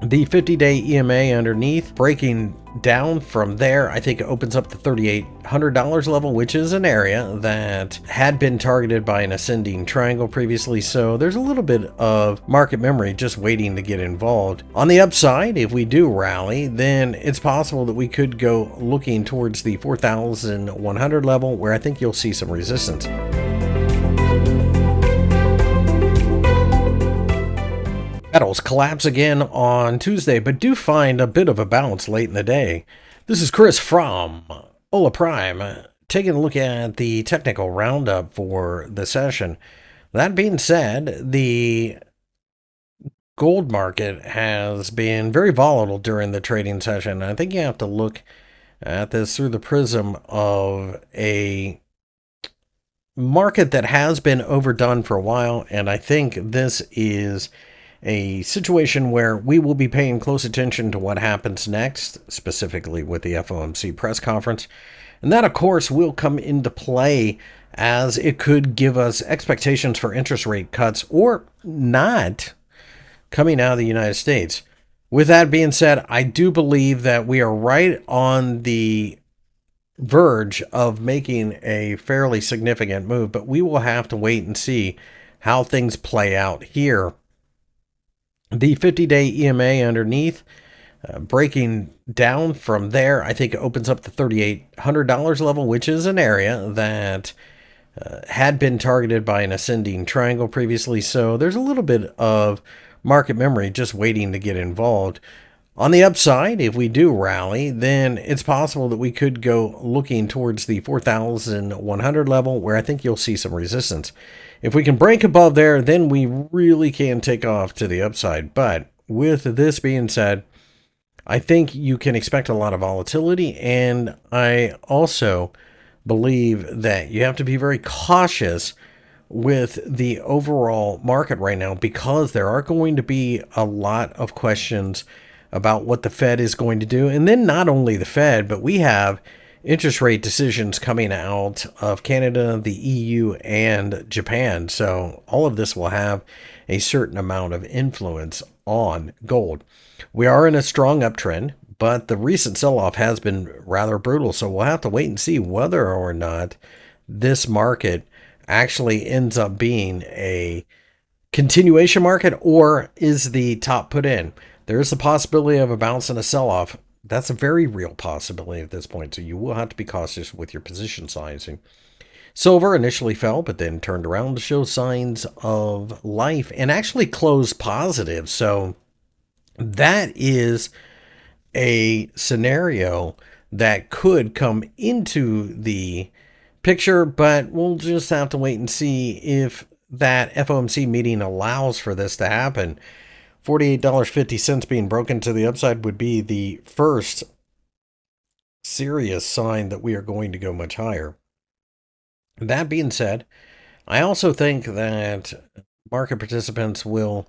The 50-day EMA underneath, breaking down from there, I think it opens up the $3,800 level, which is an area that had been targeted by an ascending triangle previously. So there's a little bit of market memory just waiting to get involved. On the upside, if we do rally, then it's possible that we could go looking towards the 4,100 level, where I think you'll see some resistance. Metals collapse again on Tuesday, but do find a bit of a bounce late in the day. This is Chris from Hola Prime, taking a look at the technical roundup for the session. That being said, the gold market has been very volatile during the trading session. I think you have to look at this through the prism of a market that has been overdone for a while, and I think this is a situation where we will be paying close attention to what happens next, specifically with the FOMC press conference. And that, of course, will come into play as it could give us expectations for interest rate cuts or not coming out of the United States. With that being said, I do believe that we are right on the verge of making a fairly significant move, but we will have to wait and see how things play out here. The 50-day EMA underneath, breaking down from there, I think it opens up the $3,800 level, which is an area that had been targeted by an ascending triangle previously. So there's a little bit of market memory just waiting to get involved. On the upside, if we do rally, then it's possible that we could go looking towards the 4,100 level, where I think you'll see some resistance. If we can break above there, then we really can take off to the upside. But with this being said, I think you can expect a lot of volatility, and I also believe that you have to be very cautious with the overall market right now, because there are going to be a lot of questions about what the Fed is going to do. And then not only the Fed, but we have interest rate decisions coming out of Canada, the EU, and Japan. So all of this will have a certain amount of influence on gold. We are in a strong uptrend, but the recent sell-off has been rather brutal. So we'll have to wait and see whether or not this market actually ends up being a continuation market, or is the top put in. There is the possibility of a bounce and a sell-off. That's a very real possibility at this point, so you will have to be cautious with your position sizing. Silver initially fell, but then turned around to show signs of life and actually closed positive. So that is a scenario that could come into the picture, but we'll just have to wait and see if that FOMC meeting allows for this to happen. $48.50 being broken to the upside would be the first serious sign that we are going to go much higher. That being said, I also think that market participants will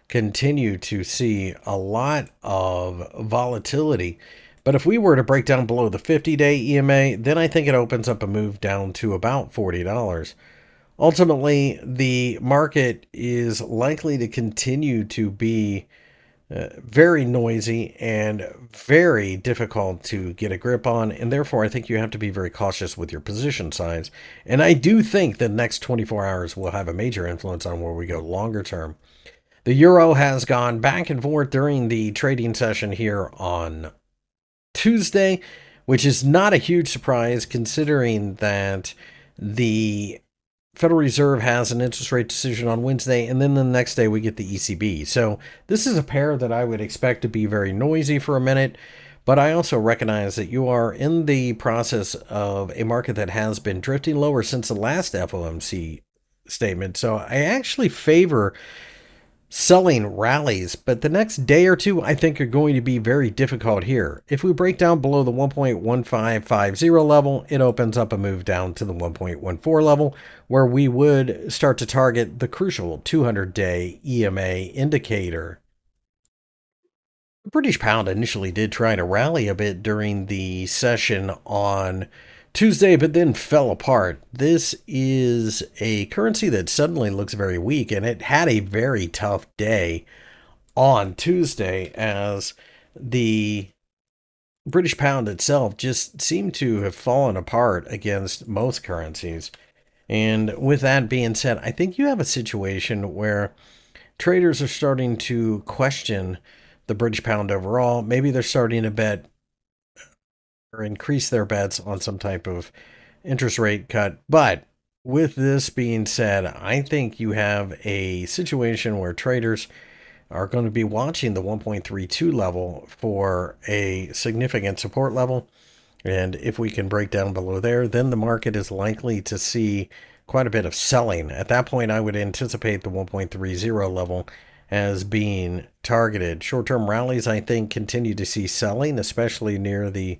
continue to see a lot of volatility. But if we were to break down below the 50-day EMA, then I think it opens up a move down to about $40. Ultimately, the market is likely to continue to be very noisy and very difficult to get a grip on, and therefore I think you have to be very cautious with your position size. And I do think the next 24 hours will have a major influence on where we go longer term. The euro has gone back and forth during the trading session here on Tuesday, which is not a huge surprise considering that the Federal Reserve has an interest rate decision on Wednesday, and then the next day we get the ECB. So this is a pair that I would expect to be very noisy for a minute, but I also recognize that you are in the process of a market that has been drifting lower since the last FOMC statement. So I actually favor selling rallies, but the next day or two I think are going to be very difficult here. If we break down below the 1.1550 level, it opens up a move down to the 1.14 level, where we would start to target the crucial 200-day EMA indicator. The British pound initially did try to rally a bit during the session on Tuesday, but then fell apart. This is a currency that suddenly looks very weak, and it had a very tough day on Tuesday, as the British pound itself just seemed to have fallen apart against most currencies. And with that being said, I think you have a situation where traders are starting to question the British pound overall. Maybe they're starting to bet or increase their bets on some type of interest rate cut. But with this being said, I think you have a situation where traders are going to be watching the 1.32 level for a significant support level. And if we can break down below there, then the market is likely to see quite a bit of selling. At that point, I would anticipate the 1.30 level as being targeted. Short-term rallies, I think, continue to see selling, especially near the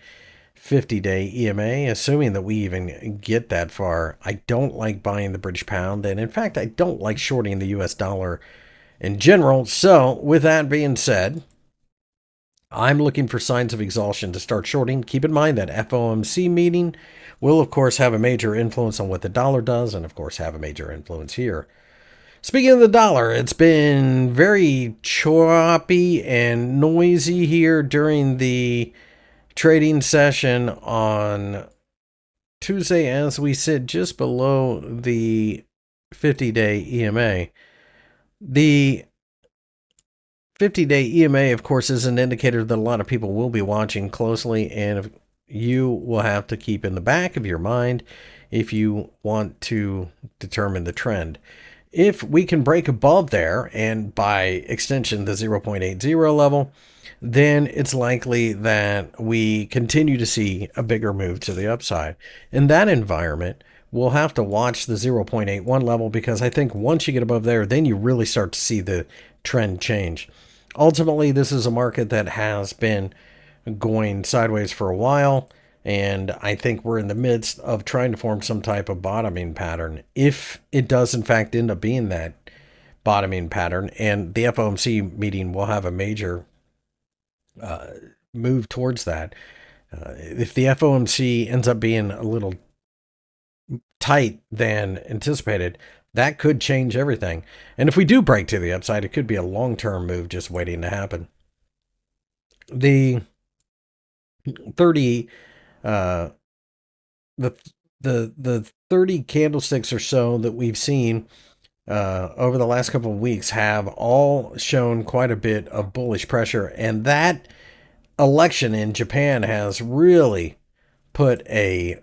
50-day EMA, assuming that we even get that far. I don't like buying the British pound, and in fact, I don't like shorting the US dollar in general. So, with that being said, I'm looking for signs of exhaustion to start shorting. Keep in mind that FOMC meeting will, of course, have a major influence on what the dollar does, and, of course, have a major influence here. Speaking of the dollar, it's been very choppy and noisy here during the trading session on Tuesday as we sit just below the 50-day EMA. The 50-day EMA, of course, is an indicator that a lot of people will be watching closely, and you will have to keep in the back of your mind if you want to determine the trend. If we can break above there, and by extension the 0.80 level, then it's likely that we continue to see a bigger move to the upside. In that environment, we'll have to watch the 0.81 level, because I think once you get above there, then you really start to see the trend change. Ultimately, this is a market that has been going sideways for a while, and I think we're in the midst of trying to form some type of bottoming pattern. If it does, in fact, end up being that bottoming pattern, and the FOMC meeting will have a major move towards that. If the FOMC ends up being a little tight than anticipated, that could change everything. And if we do break to the upside, it could be a long-term move just waiting to happen. The 30 the 30 candlesticks or so that we've seen over the last couple of weeks have all shown quite a bit of bullish pressure, and that election in Japan has really put a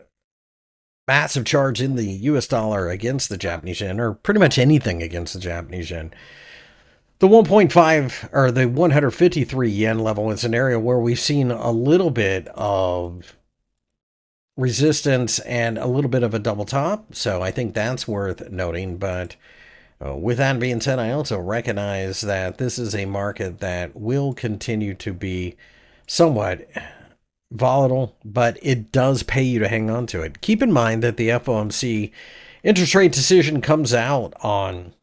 massive charge in the US dollar against the Japanese yen, or pretty much anything against the Japanese yen. The 1.5 or the 153 yen level is an area where we've seen a little bit of resistance and a little bit of a double top, so I think that's worth noting. But with that being said, I also recognize that this is a market that will continue to be somewhat volatile, but it does pay you to hang on to it. Keep in mind that the FOMC interest rate decision comes out on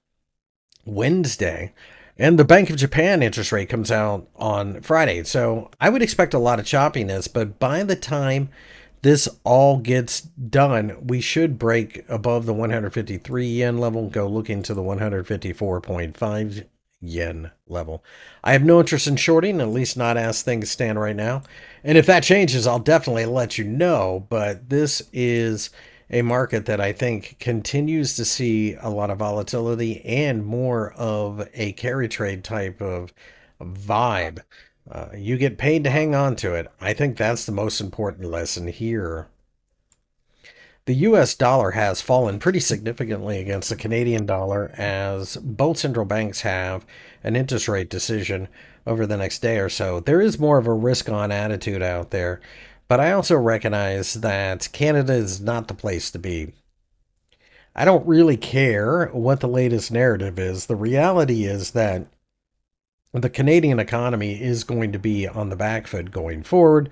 Wednesday, and the Bank of Japan interest rate comes out on Friday. So I would expect a lot of choppiness, but by the time this all gets done, we should break above the 153 yen level, go looking to the 154.5 yen level. I have no interest in shorting, at least not as things stand right now. And if that changes, I'll definitely let you know. But this is a market that I think continues to see a lot of volatility and more of a carry trade type of vibe. You get paid to hang on to it. I think that's the most important lesson here. The US dollar has fallen pretty significantly against the Canadian dollar, as both central banks have an interest rate decision over the next day or so. There is more of a risk-on attitude out there, but I also recognize that Canada is not the place to be. I don't really care what the latest narrative is. The reality is that the Canadian economy is going to be on the back foot going forward.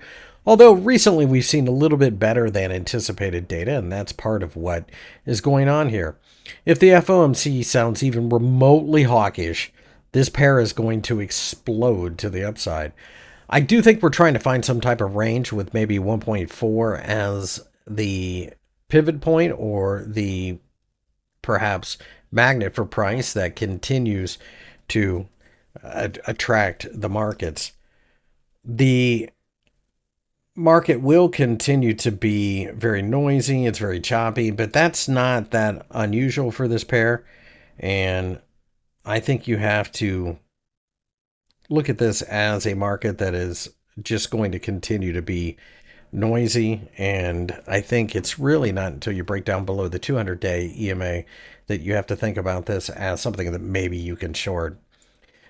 Although recently we've seen a little bit better than anticipated data, and that's part of what is going on here. If the FOMC sounds even remotely hawkish, this pair is going to explode to the upside. I do think we're trying to find some type of range with maybe 1.4 as the pivot point, or the perhaps magnet for price that continues to attract the markets. The market will continue to be very noisy. It's very choppy, but that's not that unusual for this pair. And I think you have to look at this as a market that is just going to continue to be noisy. And I think it's really not until you break down below the 200-day EMA that you have to think about this as something that maybe you can short.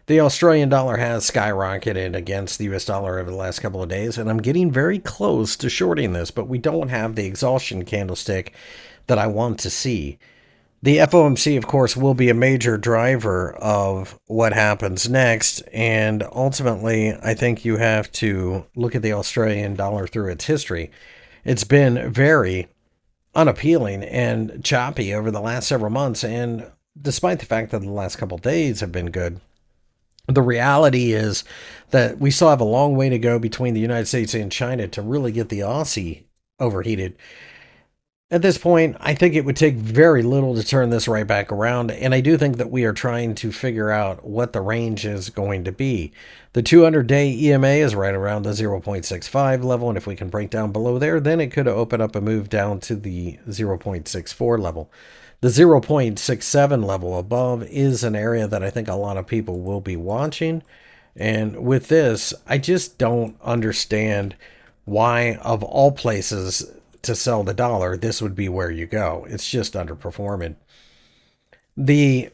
The Australian dollar has skyrocketed against the US dollar over the last couple of days, and I'm getting very close to shorting this, but we don't have the exhaustion candlestick that I want to see. The FOMC, of course, will be a major driver of what happens next, and ultimately, I think you have to look at the Australian dollar through its history. It's been very unappealing and choppy over the last several months, and despite the fact that the last couple of days have been good, the reality is that we still have a long way to go between the United States and China to really get the Aussie overheated. At this point, I think it would take very little to turn this right back around, and I do think that we are trying to figure out what the range is going to be. The 200-day EMA is right around the 0.65 level, and if we can break down below there, then it could open up a move down to the 0.64 level. The 0.67 level above is an area that I think a lot of people will be watching, and with this, I just don't understand why, of all places to sell the dollar, this would be where you go. It's just underperforming. The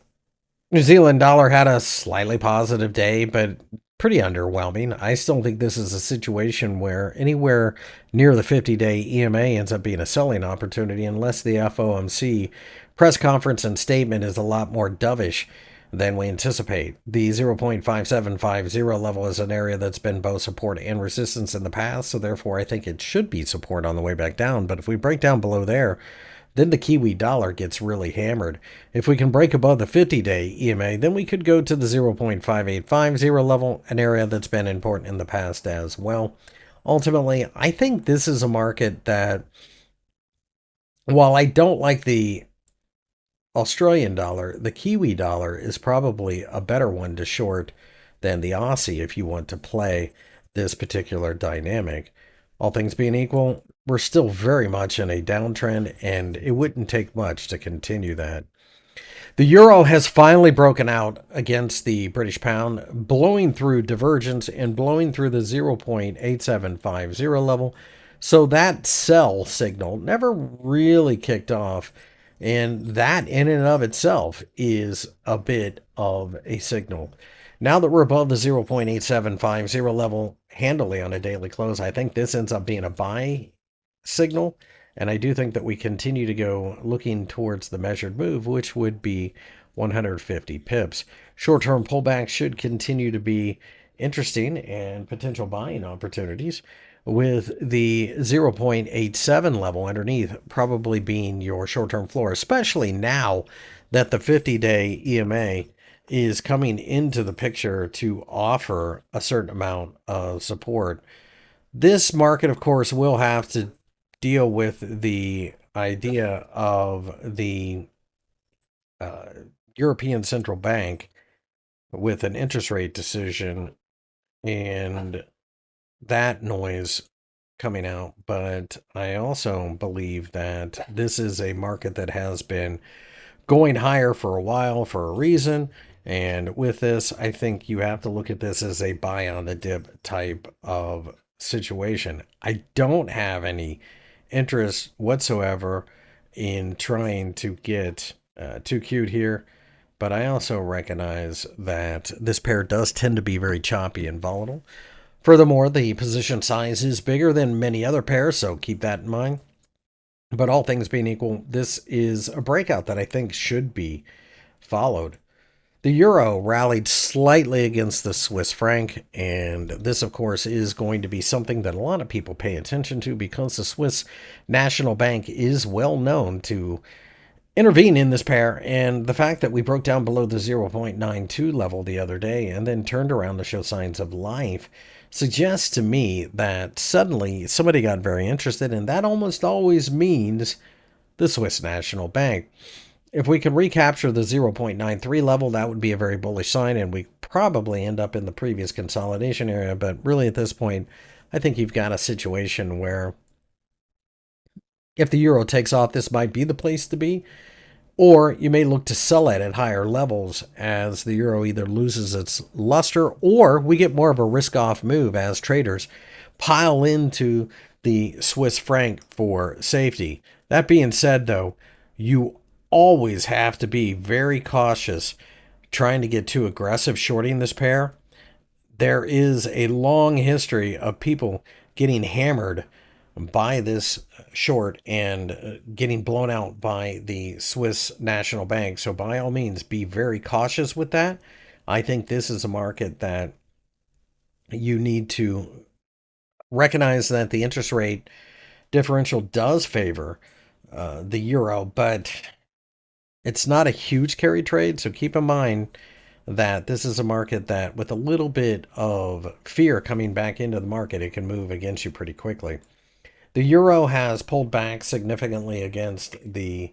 New Zealand dollar had a slightly positive day, but pretty underwhelming. I still think this is a situation where anywhere near the 50-day EMA ends up being a selling opportunity unless the FOMC press conference and statement is a lot more dovish than we anticipate. The 0.5750 level is an area that's been both support and resistance in the past, so therefore I think it should be support on the way back down. But if we break down below there, then the Kiwi dollar gets really hammered. If we can break above the 50-day EMA, then we could go to the 0.5850 level, an area that's been important in the past as well. Ultimately, I think this is a market that, while I don't like the Australian dollar, the Kiwi dollar is probably a better one to short than the Aussie if you want to play this particular dynamic. All things being equal, we're still very much in a downtrend, and it wouldn't take much to continue that. The euro has finally broken out against the British pound, blowing through divergence and blowing through the 0.8750 level. So that sell signal never really kicked off. And that in and of itself is a bit of a signal. Now that we're above the 0.8750 level handily on a daily close, I think this ends up being a buy signal. And I do think that we continue to go looking towards the measured move, which would be 150 pips. Short-term pullback should continue to be interesting and potential buying opportunities, with the 0.87 level underneath probably being your short-term floor, especially now that the 50-day EMA is coming into the picture to offer a certain amount of support. This market, of course, will have to deal with the idea of the European Central Bank with an interest rate decision and that noise coming out. But I also believe that this is a market that has been going higher for a while for a reason. And with this, I think you have to look at this as a buy on the dip type of situation. I don't have any interest whatsoever in trying to get too cute here, but I also recognize that this pair does tend to be very choppy and volatile. Furthermore, the position size is bigger than many other pairs, so keep that in mind. But all things being equal, this is a breakout that I think should be followed. The euro rallied slightly against the Swiss franc, and this, of course, is going to be something that a lot of people pay attention to because the Swiss National Bank is well known to intervene in this pair, and the fact that we broke down below the 0.92 level the other day and then turned around to show signs of life suggests to me that suddenly somebody got very interested, and that almost always means the Swiss National Bank. If we can recapture the 0.93 level, that would be a very bullish sign, and we probably end up in the previous consolidation area. But really at this point, I think you've got a situation where if the euro takes off, this might be the place to be. Or you may look to sell it at higher levels as the euro either loses its luster or we get more of a risk-off move as traders pile into the Swiss franc for safety. That being said, though, you always have to be very cautious trying to get too aggressive shorting this pair. There is a long history of people getting hammered by this short and getting blown out by the Swiss National Bank. So by all means, be very cautious with that. I think this is a market that you need to recognize that the interest rate differential does favor the euro, but it's not a huge carry trade. So keep in mind that this is a market that with a little bit of fear coming back into the market, it can move against you pretty quickly. The euro has pulled back significantly against the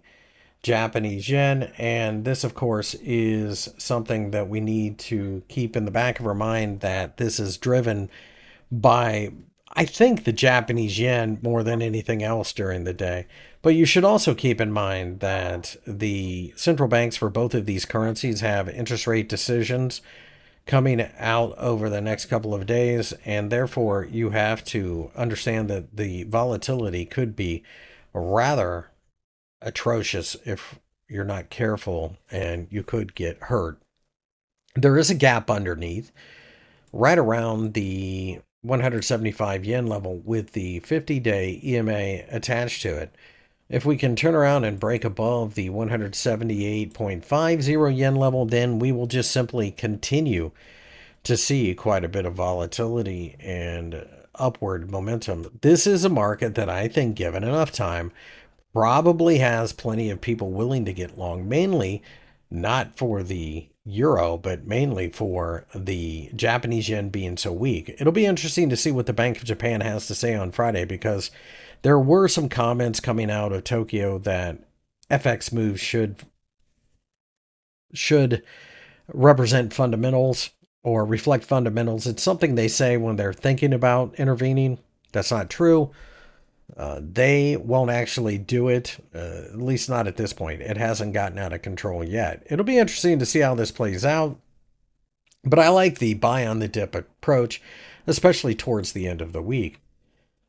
Japanese yen, and this, of course, is something that we need to keep in the back of our mind that this is driven by, I think, the Japanese yen more than anything else during the day. But you should also keep in mind that the central banks for both of these currencies have interest rate decisions coming out over the next couple of days, and therefore you have to understand that the volatility could be rather atrocious if you're not careful, and you could get hurt. There is a gap underneath right around the 175 yen level with the 50-day EMA attached to it. If we can turn around and break above the 178.50 yen level, then we will just simply continue to see quite a bit of volatility and upward momentum. This is a market that I think, given enough time, probably has plenty of people willing to get long, mainly not for the euro, but mainly for the Japanese yen being so weak. It'll be interesting to see what the Bank of Japan has to say on Friday, because there were some comments coming out of Tokyo that FX moves should represent fundamentals or reflect fundamentals. It's something they say when they're thinking about intervening. That's not true. They won't actually do it, at least not at this point. It hasn't gotten out of control yet. It'll be interesting to see how this plays out. But I like the buy on the dip approach, especially towards the end of the week.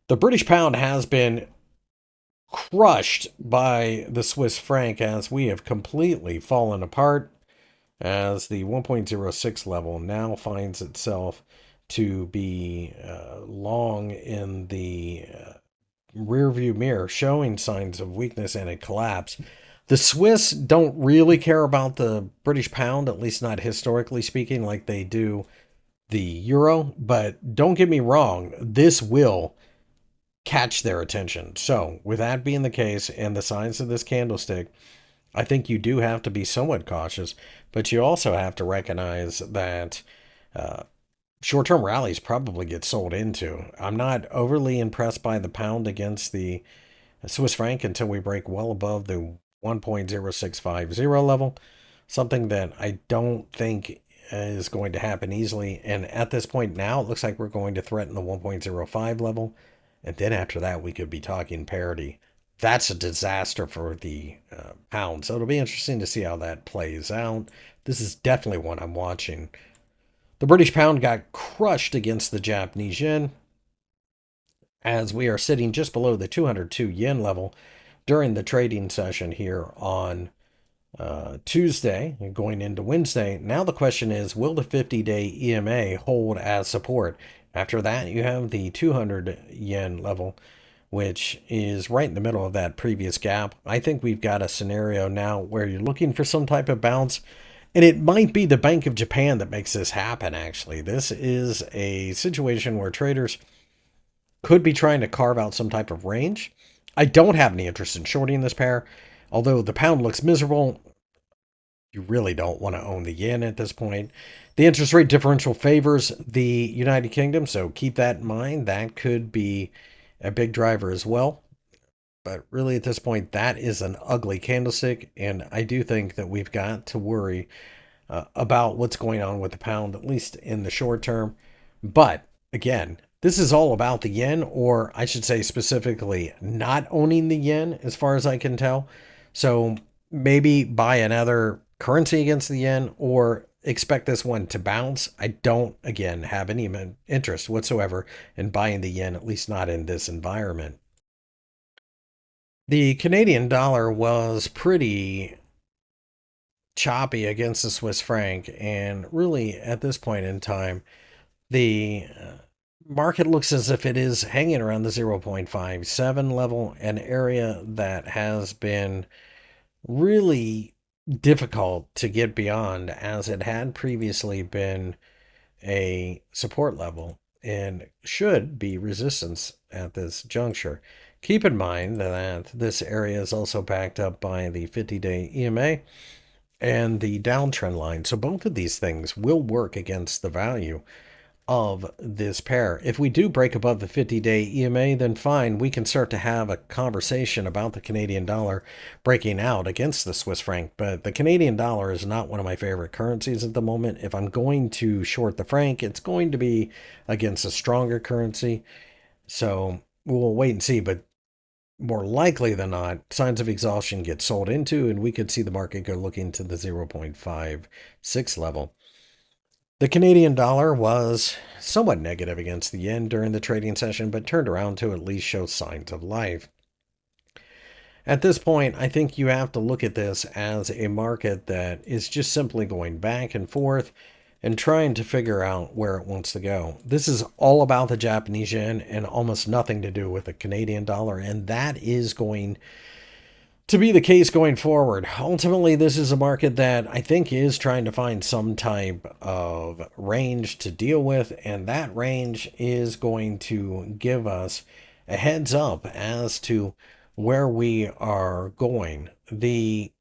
The British pound has been crushed by the Swiss franc as we have completely fallen apart, as the 1.06 level now finds itself to be long in the rear view mirror, showing signs of weakness and a collapse. The Swiss don't really care about the British pound, at least not historically speaking, like they do the euro. But don't get me wrong, this will catch their attention. So with that being the case and the signs of this candlestick, I think you do have to be somewhat cautious, but you also have to recognize that short-term rallies probably get sold into. I'm not overly impressed by the pound against the Swiss franc until we break well above the 1.0650 level, something that I don't think is going to happen easily. And at this point now, it looks like we're going to threaten the 1.05 level. And then after that, we could be talking parity. That's a disaster for the pound. So it'll be interesting to see how that plays out. This is definitely one I'm watching. The British pound got crushed against the Japanese yen, as we are sitting just below the 202 yen level during the trading session here on Tuesday and going into Wednesday. Now the question is, will the 50-day EMA hold as support? After that, you have the 200 yen level, which is right in the middle of that previous gap. I think we've got a scenario now where you're looking for some type of bounce, and it might be the Bank of Japan that makes this happen, actually. This is a situation where traders could be trying to carve out some type of range. I don't have any interest in shorting this pair, although the pound looks miserable. You really don't want to own the yen at this point. The interest rate differential favors the United Kingdom, so keep that in mind. That could be a big driver as well. But really, at this point, that is an ugly candlestick, and I do think that we've got to worry about what's going on with the pound, at least in the short term. But again, this is all about the yen, or I should say specifically not owning the yen as far as I can tell. So maybe buy another currency against the yen or expect this one to bounce. I don't, again, have any interest whatsoever in buying the yen, at least not in this environment. The Canadian dollar was pretty choppy against the Swiss franc, and really at this point in time, the market looks as if it is hanging around the 0.57 level, an area that has been really difficult to get beyond, as it had previously been a support level and should be resistance at this juncture. Keep in mind that this area is also backed up by the 50-day EMA and the downtrend line. So both of these things will work against the value of this pair. If we do break above the 50-day EMA, then fine, we can start to have a conversation about the Canadian dollar breaking out against the Swiss franc. But the Canadian dollar is not one of my favorite currencies at the moment. If I'm going to short the franc, it's going to be against a stronger currency. So we'll wait and see. But more likely than not, signs of exhaustion get sold into, and we could see the market go looking to the 0.56 level. The Canadian dollar was somewhat negative against the yen during the trading session, but turned around to at least show signs of life. At this point, I think you have to look at this as a market that is just simply going back and forth and trying to figure out where it wants to go. This is all about the Japanese yen and almost nothing to do with the Canadian dollar, and that is going to be the case going forward. Ultimately, this is a market that I think is trying to find some type of range to deal with, and that range is going to give us a heads up as to where we are going. The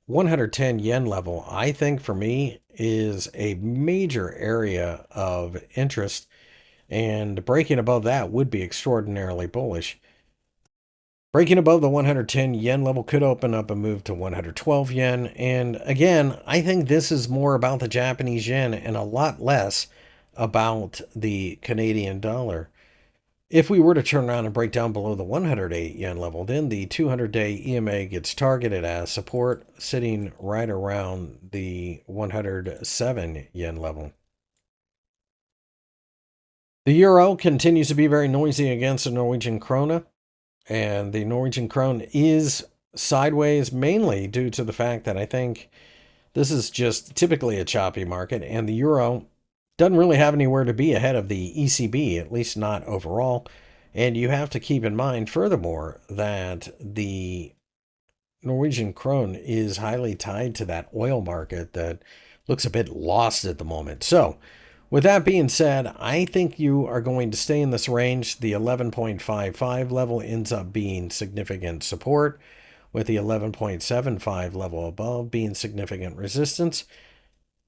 110 yen level, I think for me, is a major area of interest, and breaking above that would be extraordinarily bullish. Breaking above the 110 yen level could open up a move to 112 yen. And again, I think this is more about the Japanese yen and a lot less about the Canadian dollar. If we were to turn around and break down below the 108 yen level, then the 200-day EMA gets targeted as support, sitting right around the 107 yen level. The euro continues to be very noisy against the Norwegian krone. And the Norwegian krone is sideways mainly due to the fact that I think this is just typically a choppy market, and the euro doesn't really have anywhere to be ahead of the ECB, at least not overall. And you have to keep in mind, furthermore, that the Norwegian krone is highly tied to that oil market that looks a bit lost at the moment. So, with that being said, I think you are going to stay in this range. The 11.55 level ends up being significant support, with the 11.75 level above being significant resistance,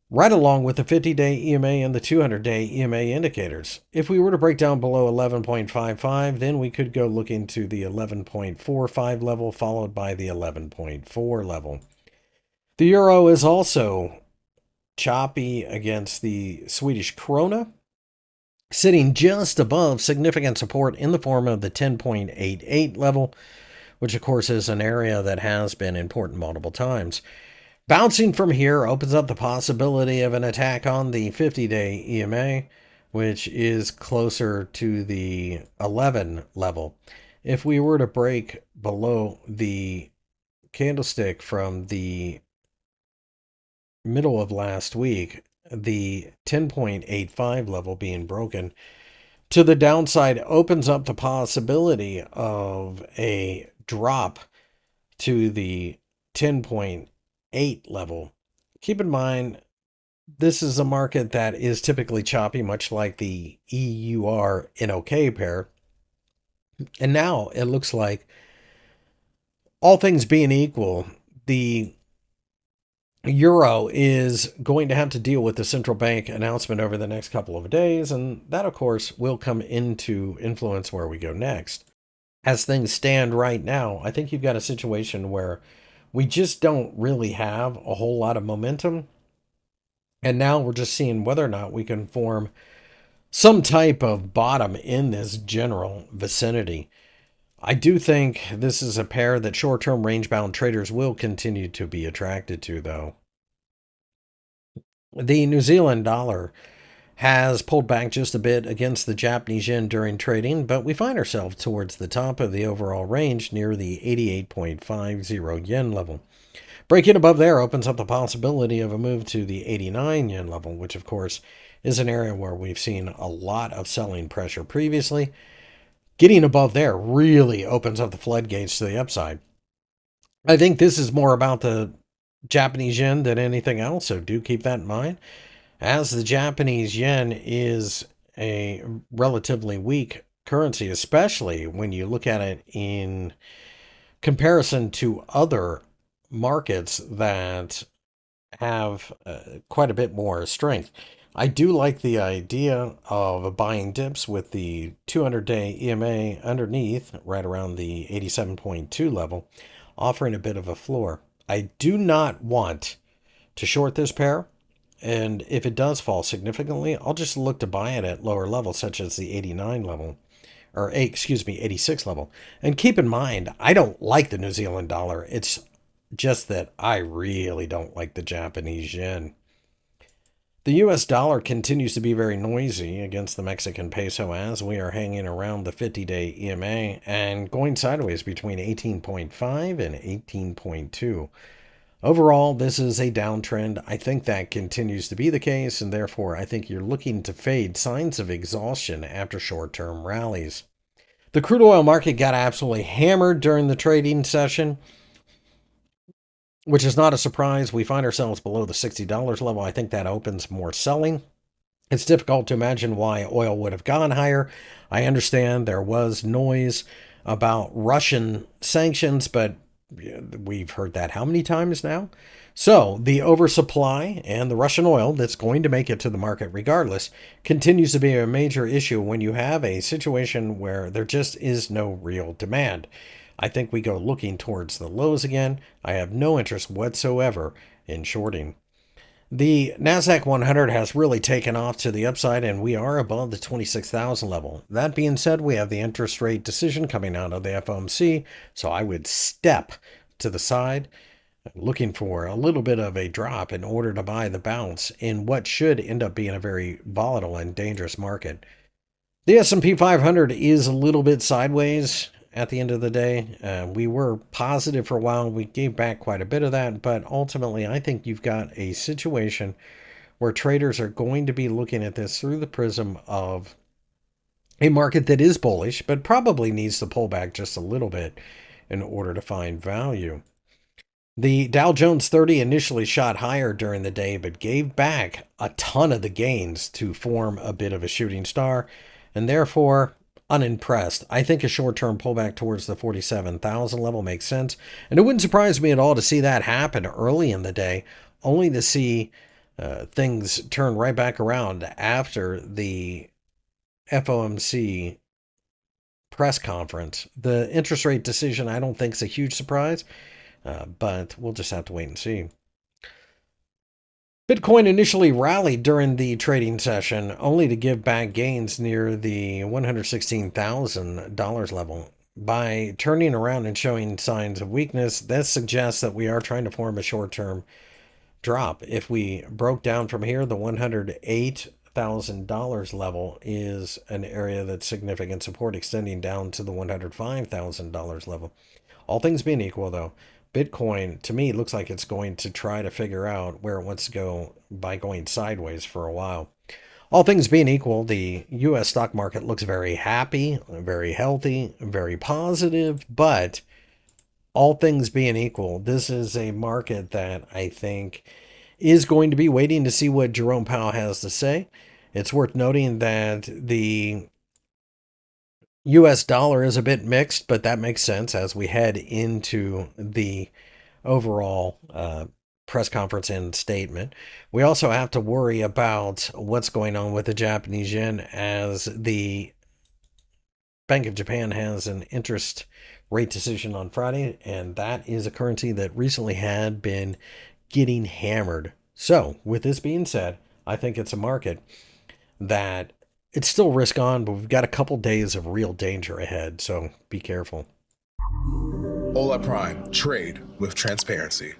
right along with the 50-day EMA and the 200-day EMA indicators. If we were to break down below 11.55, then we could go looking to the 11.45 level, followed by the 11.4 level. The euro is also choppy against the Swedish krona, sitting just above significant support in the form of the 10.88 level, which of course is an area that has been important multiple times. Bouncing from here opens up the possibility of an attack on the 50-day EMA, which is closer to the 11 level. If we were to break below the candlestick from the middle of last week, the 10.85 level being broken to the downside opens up the possibility of a drop to the 10.8 level. Keep in mind, this is a market that is typically choppy, much like the EURNOK pair. And now it looks like, all things being equal, the euro is going to have to deal with the central bank announcement over the next couple of days, and that, of course, will come into influence where we go next. as things stand right now, I think you've got a situation where we just don't really have a whole lot of momentum. And now we're just seeing whether or not we can form some type of bottom in this general vicinity. I do think this is a pair that short-term range-bound traders will continue to be attracted to, though. The New Zealand dollar has pulled back just a bit against the Japanese yen during trading, but we find ourselves towards the top of the overall range near the 88.50 yen level. Breaking above there opens up the possibility of a move to the 89 yen level, which of course is an area where we've seen a lot of selling pressure previously. Getting above there really opens up the floodgates to the upside. I think this is more about the Japanese yen than anything else, so do keep that in mind. As the Japanese yen is a relatively weak currency, especially when you look at it in comparison to other markets that have quite a bit more strength. I do like the idea of buying dips with the 200-day EMA underneath, right around the 87.2 level, offering a bit of a floor. I do not want to short this pair, and if it does fall significantly, I'll just look to buy it at lower levels, such as the 89 level, or 86 level. And keep in mind, I don't like the New Zealand dollar. It's just that I really don't like the Japanese yen. The US dollar continues to be very noisy against the Mexican peso as we are hanging around the 50-day EMA and going sideways between 18.5 and 18.2. Overall, this is a downtrend. I think that continues to be the case, and therefore I think you're looking to fade signs of exhaustion after short-term rallies. The crude oil market got absolutely hammered during the trading session, which is not a surprise. We find ourselves below the $60 level. I think that opens more selling. It's difficult to imagine why oil would have gone higher. I understand there was noise about Russian sanctions, but we've heard that how many times now? So the oversupply and the Russian oil that's going to make it to the market regardless continues to be a major issue when you have a situation where there just is no real demand. I think we go looking towards the lows again. I have no interest whatsoever in shorting. The Nasdaq 100 has really taken off to the upside, and we are above the 26,000 level. That being said, we have the interest rate decision coming out of the FOMC, so I would step to the side, looking for a little bit of a drop in order to buy the bounce in what should end up being a very volatile and dangerous market. The S&P 500 is a little bit sideways at the end of the day. We were positive for a while. We gave back quite a bit of that, but ultimately I think you've got a situation where traders are going to be looking at this through the prism of a market that is bullish, but probably needs to pull back just a little bit in order to find value. The Dow Jones 30 initially shot higher during the day, but gave back a ton of the gains to form a bit of a shooting star, and therefore unimpressed. I think a short-term pullback towards the 47,000 level makes sense, and it wouldn't surprise me at all to see that happen early in the day, only to see things turn right back around after the FOMC press conference. The interest rate decision, I don't think is a huge surprise, but we'll just have to wait and see. Bitcoin initially rallied during the trading session, only to give back gains near the $116,000 level. By turning around and showing signs of weakness, this suggests that we are trying to form a short-term drop. If we broke down from here, the $108,000 level is an area that's significant support, extending down to the $105,000 level. All things being equal, though, Bitcoin, to me, looks like it's going to try to figure out where it wants to go by going sideways for a while. All things being equal, the U.S. stock market looks very happy, very healthy, very positive, but all things being equal, this is a market that I think is going to be waiting to see what Jerome Powell has to say. It's worth noting that the US dollar is a bit mixed, but that makes sense as we head into the overall press conference and statement. We also have to worry about what's going on with the Japanese yen as the Bank of Japan has an interest rate decision on Friday, and that is a currency that recently had been getting hammered. So, with this being said, I think it's a market that it's still risk on, but we've got a couple days of real danger ahead, so be careful. Hola Prime, trade with transparency.